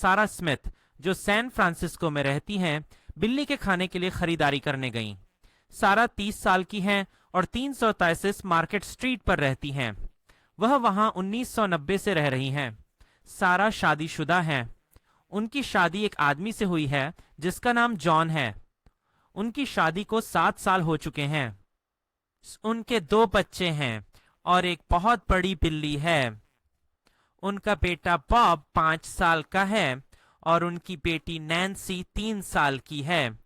सारा स्मिथ, जो San Francisco में रहती हैं, बिल्ली के खाने के लिए खरीदारी करने गईं। सारा 30 साल की हैं और 333 मार्केट स्ट्रीट पर रहती हैं। वह वहां 1990 से रह रही हैं। सारा शादीशुदा हैं। उनकी शादी एक आदमी से हुई है जिसका नाम जॉन है। उनकी शादी को 7 साल हो चुके हैं। उनके 2 बच्चे हैं और एक बहुत बड़ी बिल्ली है। उनका बेटा बॉब 5 साल का है और उनकी बेटी नैन्सी 3 साल की है।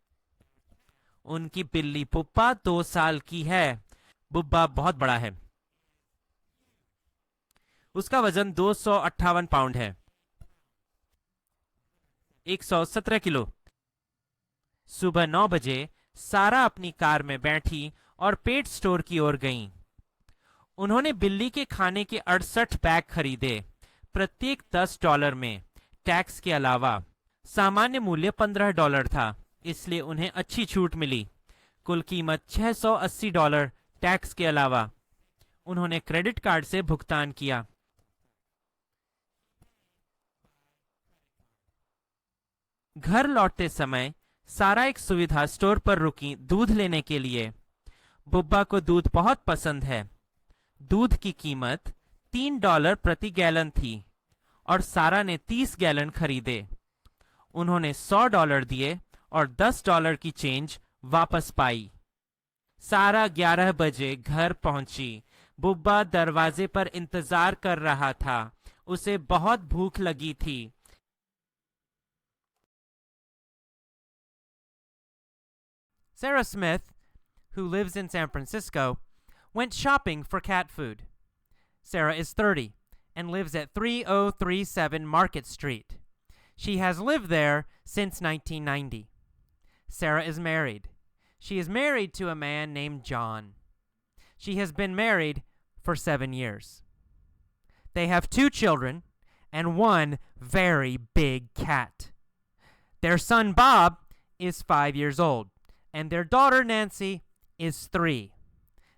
उनकी बिल्ली बुब्बा 2 साल की है। बुब्बा बहुत बड़ा है। उसका वजन 258 पाउंड है, 117 किलो। सुबह 9 बजे सारा अपनी कार में बैठी और पेट स्टोर की ओर गईं। उन्होंने बिल्ली के खाने के 68 बैग खरीदे, प्रत्येक $10 में, टैक्स के अलावा। सामान्य मूल्य $15 था, इसलिए उन्हें अच्छी छूट मिली। कुल कीमत $680, टैक्स के अलावा। उन्होंने क्रेडिट कार्ड से भुगतान किया। घर लौटते समय सारा एक सुविधा स्टोर पर रुकी दूध लेने के लिए। बुब्बा को दूध बहुत पसंद है। दूध की कीमत $3 प्रति गैलन थी और सारा ने 30 गैलन खरीदे। उन्होंने $100 दिए और $10 की चेंज वापस पाई। सारा 11 बजे घर पहुंची। बुब्बा दरवाजे पर इंतजार कर रहा था। उसे बहुत भूख लगी थी। Sara Smith, who lives in San Francisco, went shopping for cat food. Sara is 30 and lives at 3037 Market Street. She has lived there since 1990. Sara is married. She is married to a man named John. She has been married for 7 years. They have 2 children and 1 very big cat. Their son Bob is 5 years old, and their daughter Nancy is 3.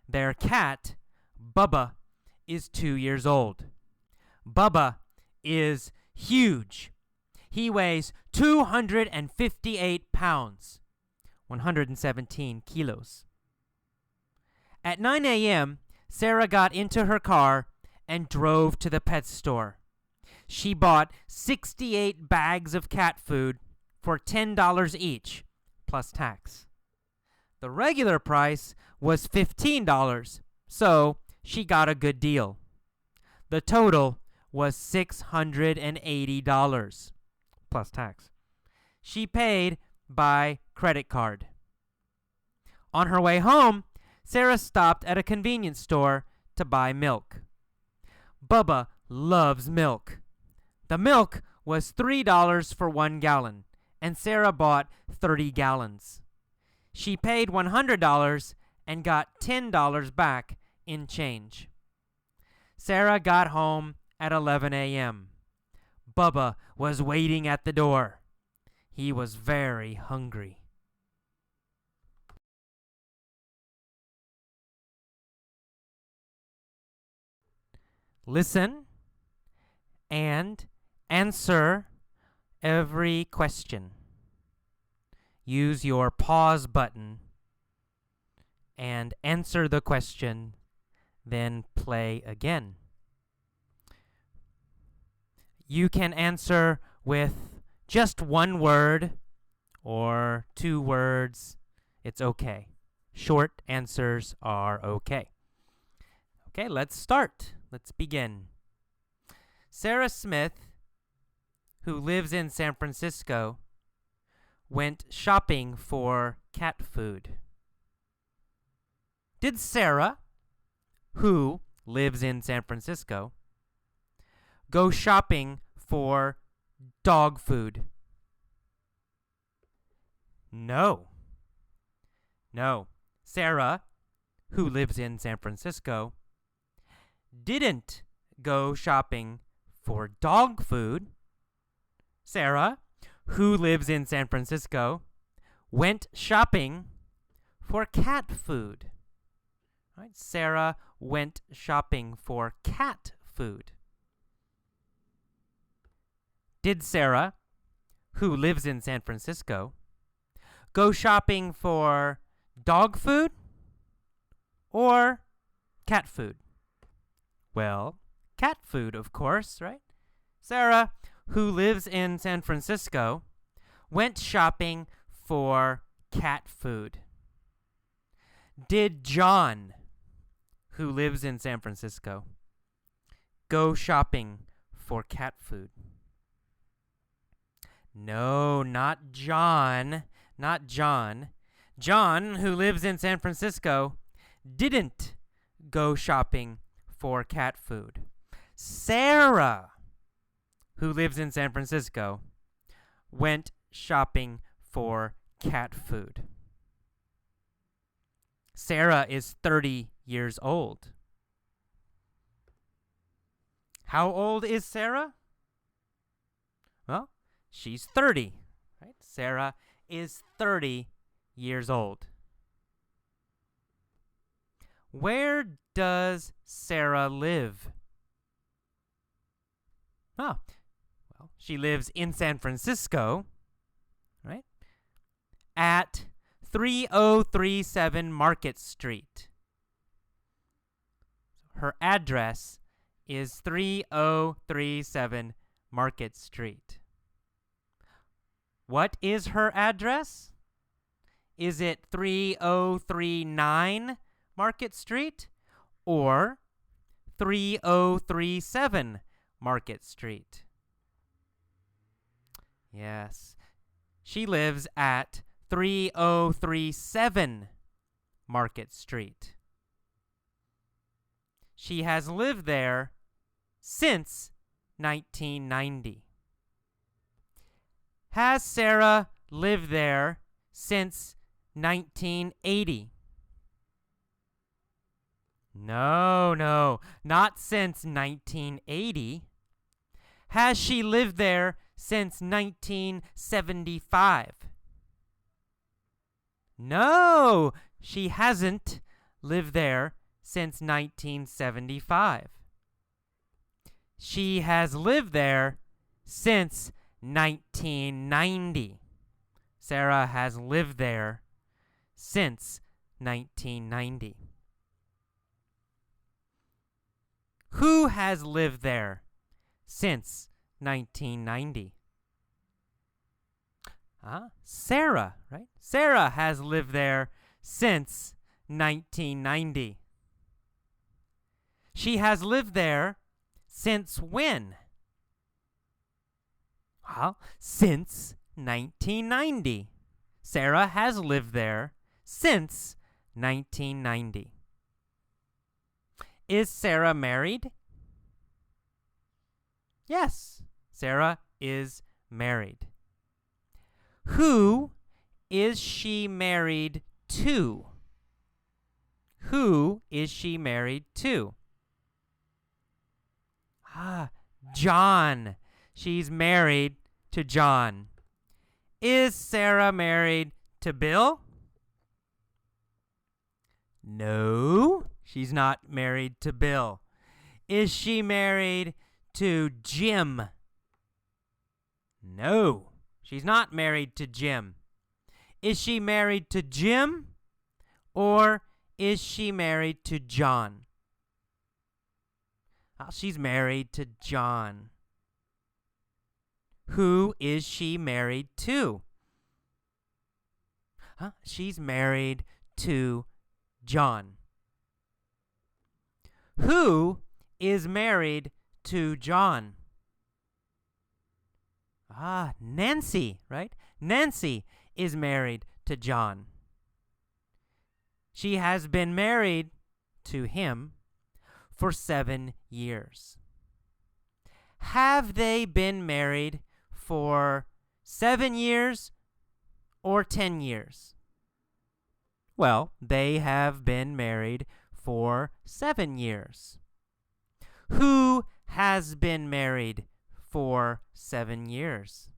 Their cat, Bubba, is 2 years old. Bubba is huge. He weighs 258 pounds, 117 kilos. At 9 a.m., Sara got into her car and drove to the pet store. She bought 68 bags of cat food for $10 each, plus tax. The regular price was $15, so she got a good deal. The total was $680, plus tax. She paid by credit card. On her way home, Sara stopped at a convenience store to buy milk. Bubba loves milk. The milk was $3 for 1 gallon, and Sara bought 30 gallons. She paid $100 and got $10 back in change. Sara got home at 11 a.m. Bubba was waiting at the door. He was very hungry. Listen and answer every question. Use your pause button and answer the question, then play again. You can answer with just 1 word or 2 words. It's okay. Short answers are okay. Okay, let's start. Let's begin. Sara Smith, who lives in San Francisco, went shopping for cat food. Did Sara, who lives in San Francisco, go shopping for dog food? No. No. Sara, who lives in San Francisco, didn't go shopping for dog food. Sara, who lives in San Francisco, went shopping for cat food. All right, Sara went shopping for cat food. Did Sara who lives in San Francisco, go shopping for dog food or cat food? Well, cat food, of course, right? Sara, who lives in San Francisco, went shopping for cat food. Did John, who lives in San Francisco, go shopping for cat food? No, not John. Not John. John, who lives in San Francisco, didn't go shopping for cat food. Sara, who lives in San Francisco, went shopping for cat food. Sara is 30 years old. How old is Sara? Well, she's 30, right? Sara is 30 years old. Where does Sara live? Oh, well, she lives in San Francisco, right? At 3037 Market Street. Her address is 3037 Market Street. What is her address? Is it 3039 Market Street or 3037 Market Street? Yes, she lives at 3037 Market Street. She has lived there since 1990. Has Sara lived there since 1980? No, not since 1980. Has she lived there since 1975? No, she hasn't lived there since 1975. She has lived there since 1990. Sara has lived there since 1990. Who has lived there since 1990? Sara, right? Sara has lived there since 1990. She has lived there since when? Well, since 1990. Sara has lived there since 1990. Is Sara married? Yes, Sara is married. Who is she married to? Who is she married to? John. She's married to John. Is Sara married to Bill? No, she's not married to Bill. Is she married to Jim? No, she's not married to Jim. Is she married to Jim or is she married to John? She's married to John. Who is she married to? She's married to John. Who is married to John? Nancy, right? Nancy is married to John. She has been married to him for 7 years. Have they been married for 7 years or 10 years? Well, they have been married for 7 years. Who has been married for 7 years?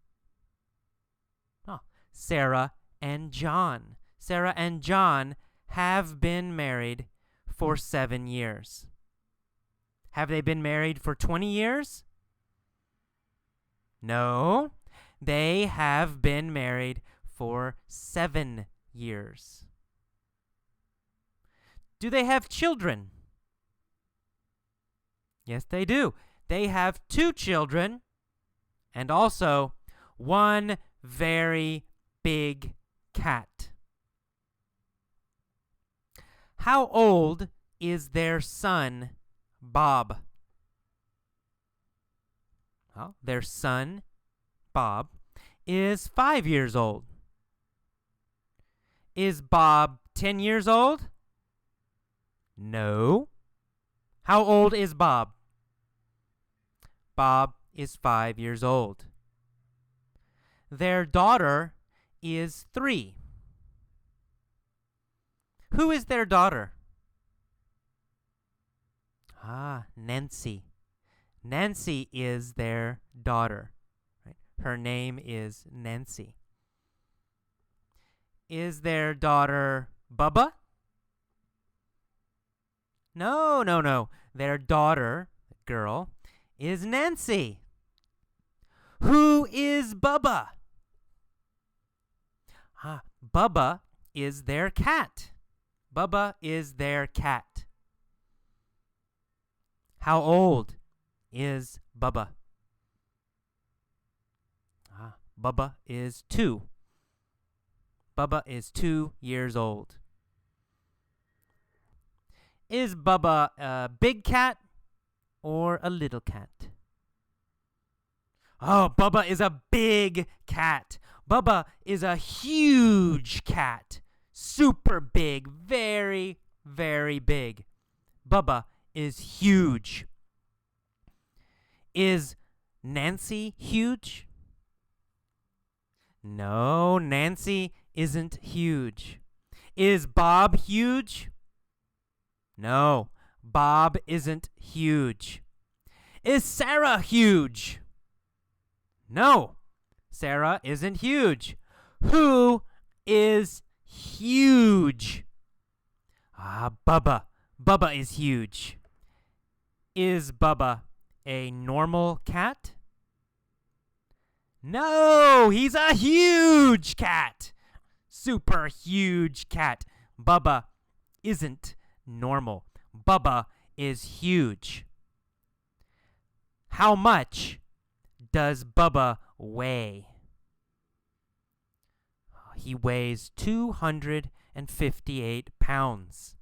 Sara and John. Sara and John have been married for 7 years. Have they been married for 20 years? No, They have been married for 7 years. Do they have children? Yes, they do. They have 2 children and also 1 very big cat. How old is their son, Bob? Well, their son, Bob, is 5 years old. Is Bob 10 years old? No. How old is Bob? Bob is 5 years old. Their daughter is 3. Who is their daughter? Nancy. Nancy is their daughter. Right? Her name is Nancy. Is their daughter Bubba? No. Their daughter, girl, is Nancy. Who is Bubba? Bubba is their cat. Bubba is their cat. How old is Bubba? Bubba is 2. Bubba is 2 years old. Is Bubba a big cat or a little cat? Oh, Bubba is a big cat. Bubba is a huge cat. Super big. Very, very big. Bubba is huge. Is Nancy huge? No, Nancy isn't huge. Is Bob huge? No, Bob isn't huge. Is Sara huge? No, Sara isn't huge. Who is huge? Bubba. Bubba is huge. Is Bubba a normal cat? No, he's a huge cat. Super huge cat. Bubba isn't normal. Bubba is huge. How much does Bubba weigh? He weighs 258 pounds.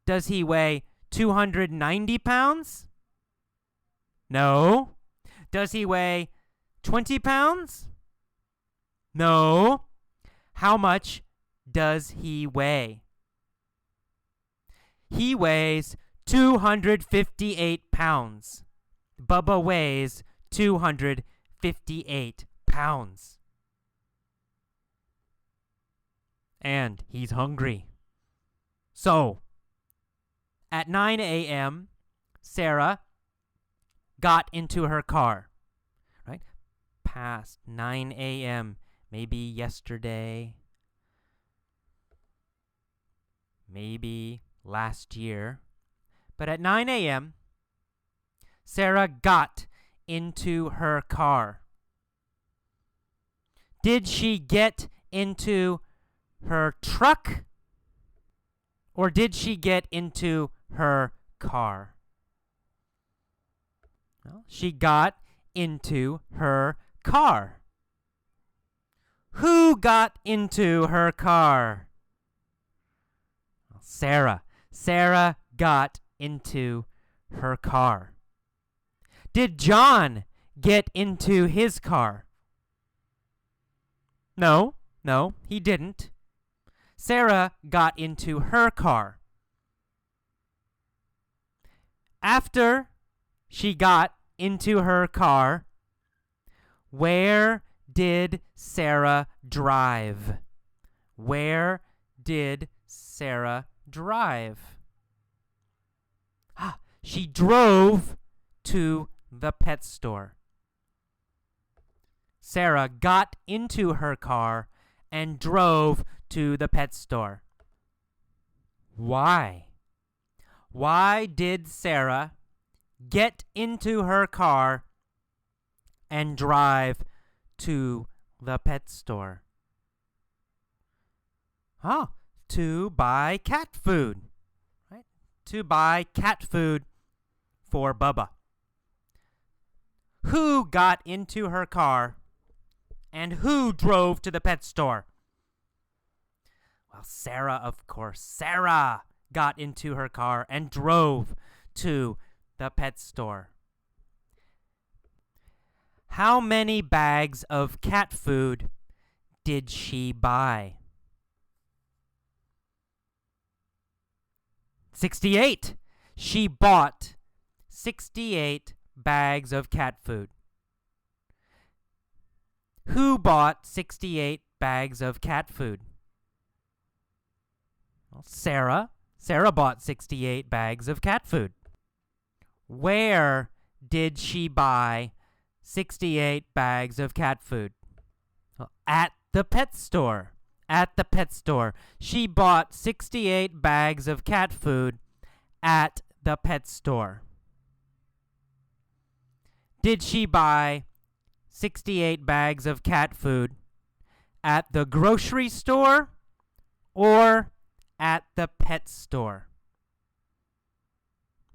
Does he weigh 290 pounds? No. Does he weigh 20 pounds? No. How much does he weigh? He weighs 258 pounds. Bubba weighs 258 pounds. And he's hungry. So, at 9 a.m., Sara got into her car. Right? Past 9 a.m., maybe yesterday, maybe last year. But at 9 a.m., Sara got into her car. Did she get into her truck? Or did she get into her car? Well, she got into her car. Who got into her car? Well, Sara. Sara got into her car. Did John get into his car? No, he didn't. Sara got into her car. After she got into her car, where did Sara drive? Where did Sara drive? She drove to the pet store. Sara got into her car and drove to the pet store. Why? Why did Sara get into her car and drive to the pet store? To buy cat food, right? To buy cat food for Bubba. Who got into her car and who drove to the pet store? Well, Sara, of course. Sara got into her car and drove to the pet store. How many bags of cat food did she buy? 68. She bought 68 bags of cat food. Who bought 68 bags of cat food? Well, Sara. Sara bought 68 bags of cat food. Where did she buy 68 bags of cat food? Well, at the pet store. At the pet store. She bought 68 bags of cat food at the pet store. Did she buy 68 bags of cat food at the grocery store or at the pet store?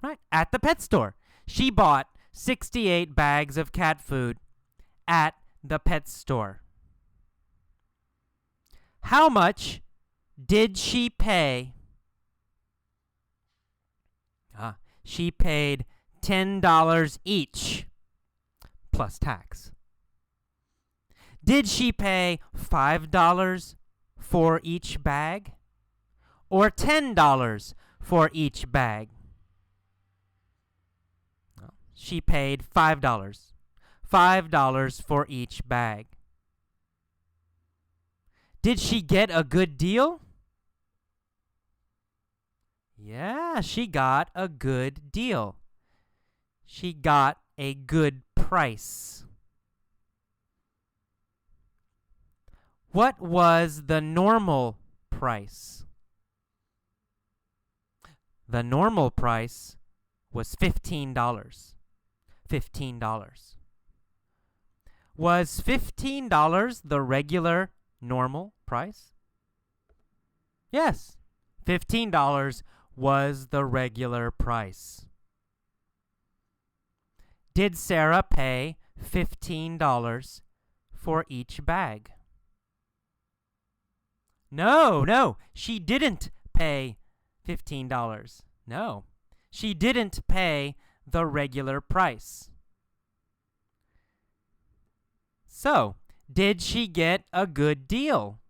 Right, at the pet store. She bought 68 bags of cat food at the pet store. How much did she pay? She paid $10 each, plus tax. Did she pay $5 for each bag? Or $10 for each bag? Well, she paid $5. $5 for each bag. Did she get a good deal? Yeah, she got a good deal. She got a good price. What was the normal price? The normal price was $15. $15. Was $15 the regular normal price? Yes, $15 was the regular price. Did Sara pay $15 for each bag? No, she didn't pay $15. No, she didn't pay the regular price. So, did she get a good deal?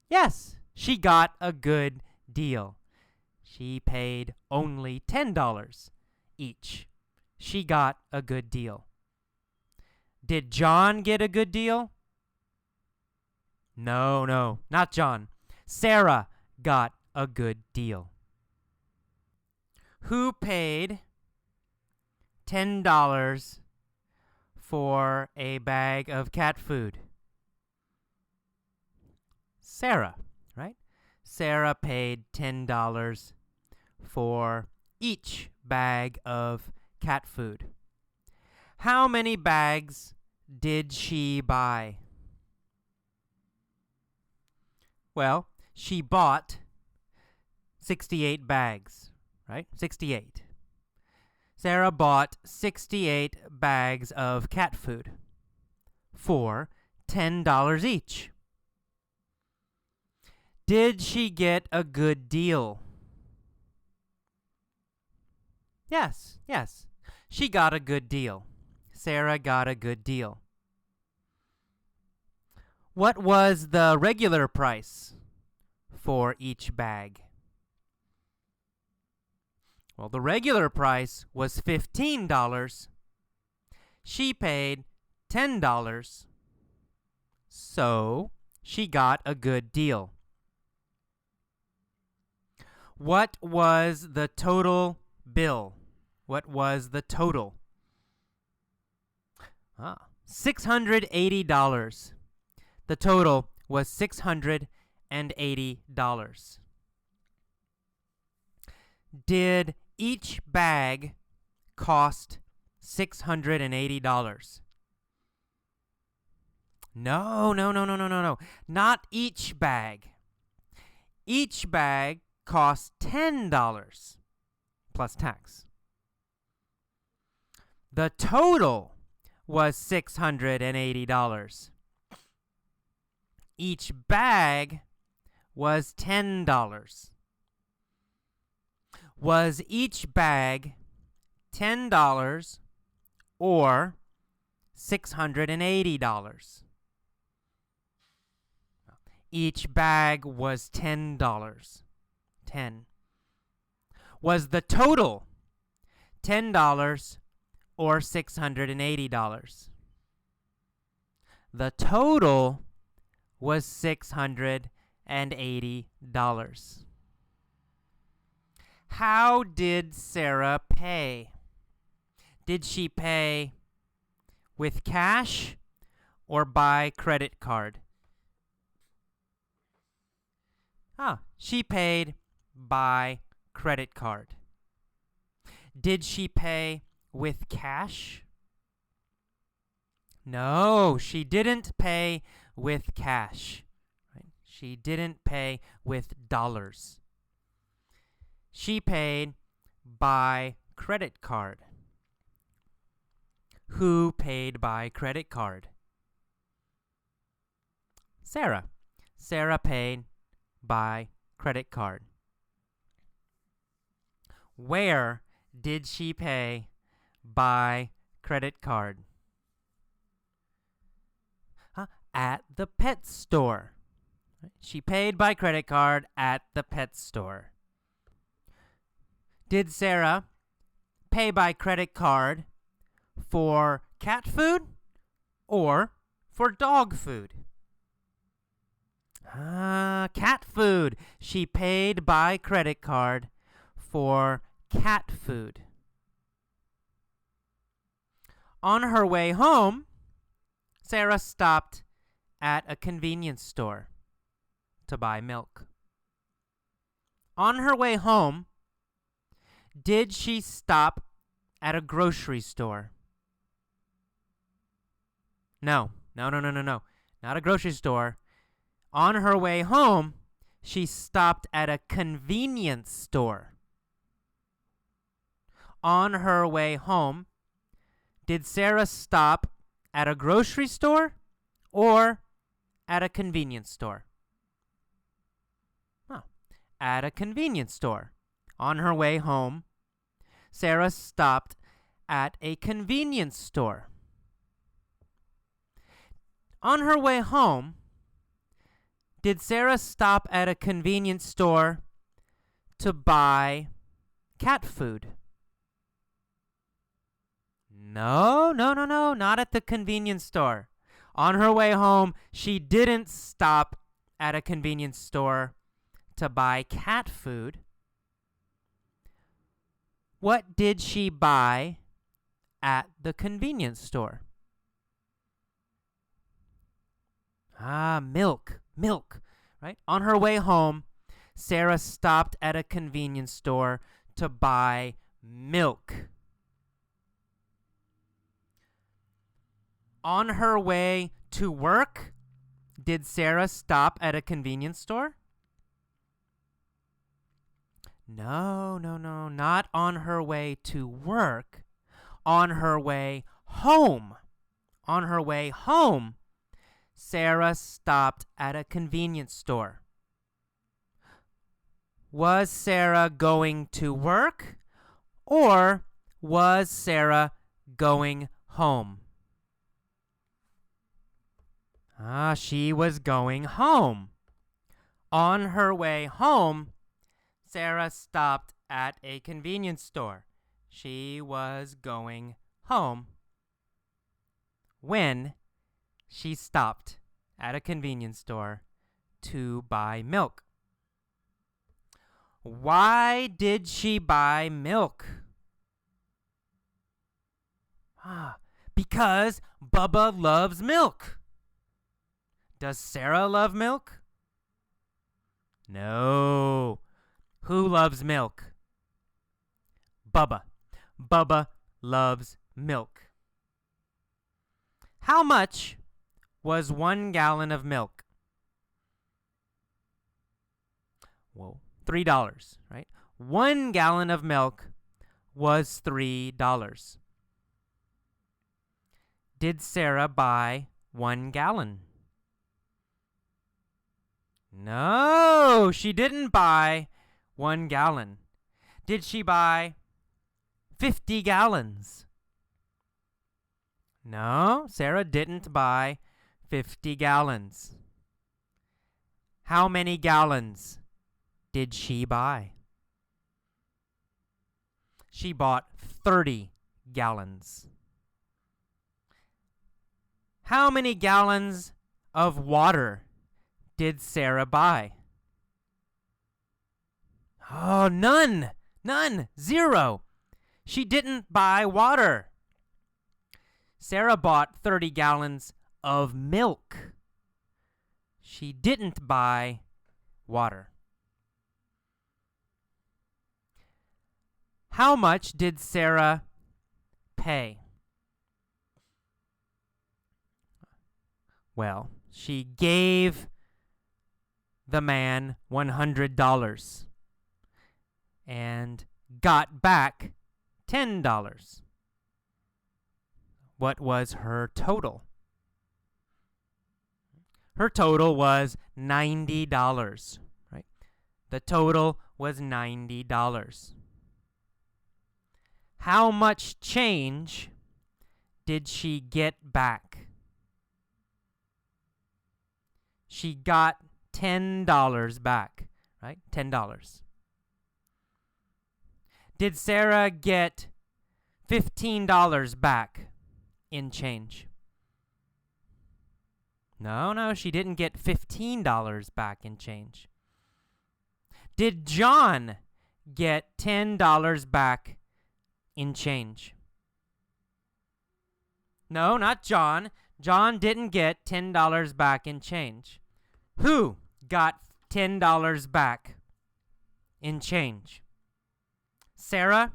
Yes, she got a good deal. She paid only $10 each. She got a good deal. Did John get a good deal? No, not John. Sara got a good deal. Who paid $10 for a bag of cat food? Sara, right? Sara paid $10 for each bag of cat food. How many bags did she buy? Well, she bought 68 bags, right? 68. Sara bought 68 bags of cat food for $10 each. Did she get a good deal? Yes. She got a good deal. Sara got a good deal. What was the regular price for each bag? Well, the regular price was $15. She paid $10. So, she got a good deal. What was the total bill? What was the total? $680. The total was $680. Did each bag cost $680? No, no, no, no, no, no, no. Not each bag. Each bag cost $10 plus tax. The total was $680. Each bag was $10. Was each bag $10 or $680? Each bag was $10. 10. Was the total $10 or $680? The total was $680. How did Sara pay? Did she pay with cash or by credit card? She paid by credit card. Did she pay with cash? No, she didn't pay with cash. Right? She didn't pay with dollars. She paid by credit card. Who paid by credit card? Sara. Sara paid by credit card. Where did she pay by credit card? At the pet store. She paid by credit card at the pet store. Did Sara pay by credit card for cat food or for dog food? Cat food. She paid by credit card for cat food. On her way home, Sara stopped at a convenience store to buy milk. On her way home, did she stop at a grocery store? No. Not a grocery store. On her way home, she stopped at a convenience store. On her way home, did Sara stop at a grocery store or at a convenience store? At a convenience store. On her way home, Sara stopped at a convenience store. On her way home, did Sara stop at a convenience store to buy cat food? No, not at the convenience store. On her way home, she didn't stop at a convenience store to buy cat food. What did she buy at the convenience store? Milk, right? On her way home, Sara stopped at a convenience store to buy milk. On her way to work, did Sara stop at a convenience store? No, not on her way to work. On her way home. On her way home, Sara stopped at a convenience store. Was Sara going to work or was Sara going home? She was going home. On her way home, Sara stopped at a convenience store. She was going home when she stopped at a convenience store to buy milk. Why did she buy milk? Because Bubba loves milk. Does Sara love milk? No. Who loves milk? Bubba. Bubba loves milk. How much was 1 gallon of milk? Whoa, $3, right? 1 gallon of milk was $3. Did Sara buy 1 gallon? No, she didn't buy 1 gallon. Did she buy 50 gallons? No, Sara didn't buy 50 gallons. How many gallons did she buy? She bought 30 gallons. How many gallons of water did Sara buy? Oh, none. None. 0. She didn't buy water. Sara bought 30 gallons of milk. She didn't buy water. How much did Sara pay? Well, she gave the man $100 and got back $10. What was her total? Her total was $90, right? The total was $90. How much change did she get back? She got $10 back, right? $10. Did Sara get $15 back in change? No, she didn't get $15 back in change. Did John get $10 back in change? No, not John. John didn't get $10 back in change. Who got $10 back in change? Sara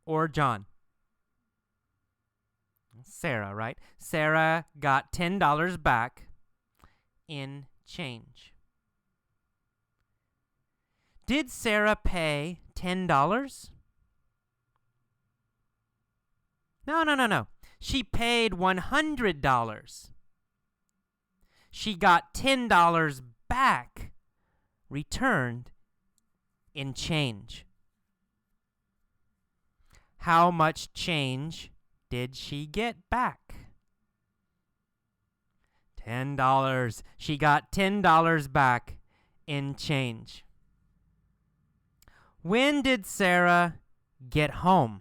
or John? Sara, right? Sara got $10 back in change. Did Sara pay $10? No. She paid $100. She got $10 back returned in change. How much change did she get back? $10. She got $10 back in change. When did Sara get home?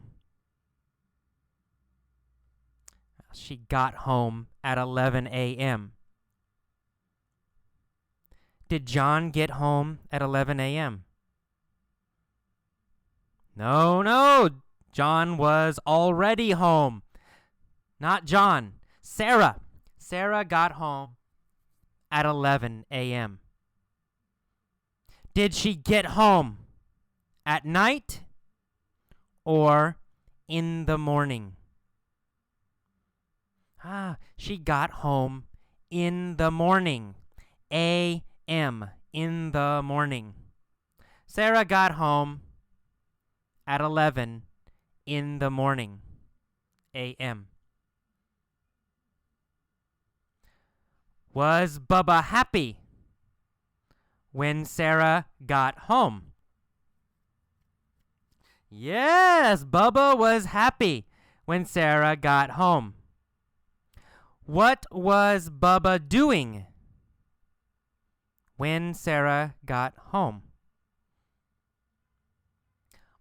She got home at 11 a.m. Did John get home at 11 a.m.? No. John was already home. Not John. Sara. Sara got home at 11 a.m. Did she get home at night or in the morning? She got home in the morning. A.M. in the morning. Sara got home at 11 in the morning. A.M. Was Bubba happy when Sara got home? Yes, Bubba was happy when Sara got home. What was Bubba doing when Sara got home?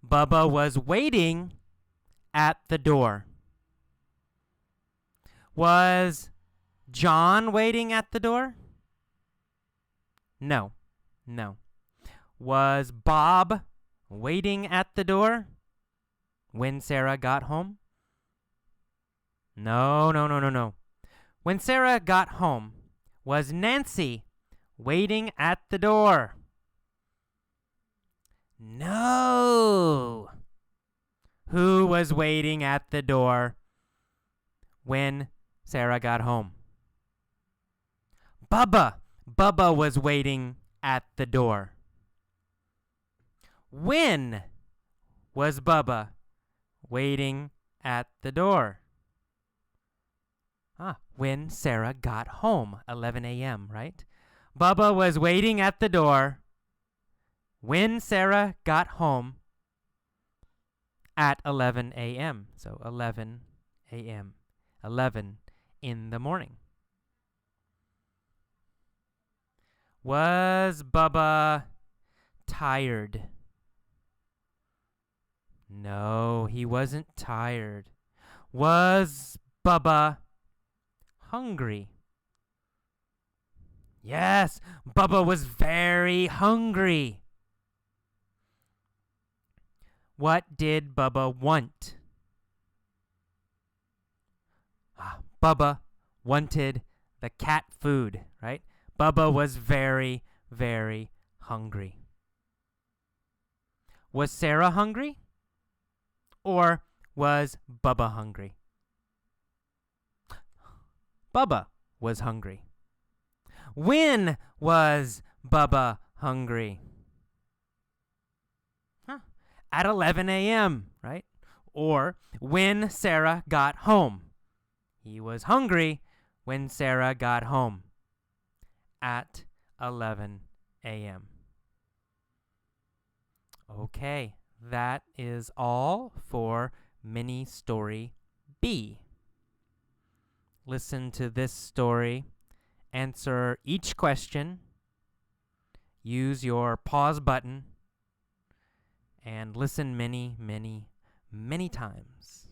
Bubba was waiting at the door. Was John waiting at the door? No. Was Bob waiting at the door when Sara got home? No. When Sara got home, was Nancy waiting at the door? No. Who was waiting at the door when Sara got home? Bubba was waiting at the door. When was Bubba waiting at the door? When Sara got home, 11 a.m., right? Bubba was waiting at the door when Sara got home at 11 a.m. So 11 a.m. 11 in the morning. Was Bubba tired? No, he wasn't tired. Was Bubba hungry? Yes, Bubba was very hungry. What did Bubba want? Bubba wanted the cat food, right? Bubba was very, very hungry. Was Sara hungry? Or was Bubba hungry? Bubba was hungry. When was Bubba hungry? At 11 a.m., right? Or when Sara got home. He was hungry when Sara got home at 11 a.m. Okay, that is all for mini story B. Listen to this story, answer each question, use your pause button, and listen many, many, many times.